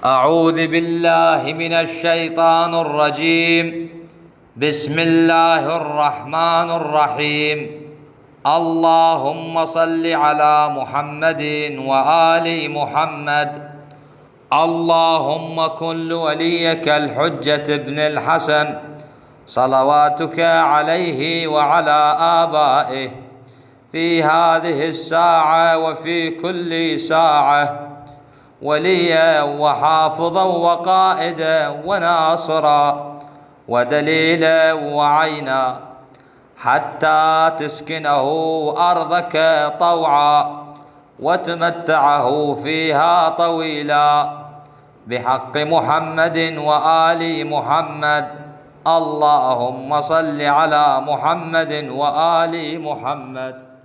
أعوذ بالله من الشيطان الرجيم. بسم الله الرحمن الرحيم. اللهم صل على محمد وآل محمد. اللهم كن لوليك الحجة بن الحسن صلواتك عليه وعلى آبائه في هذه الساعة وفي كل ساعة وليا وحافظا وقائدا وناصرا ودليلا وعينا، حتى تسكنه أرضك طوعا وتمتعه فيها طويلا، بحق محمد وآل محمد. اللهم صل على محمد وآل محمد.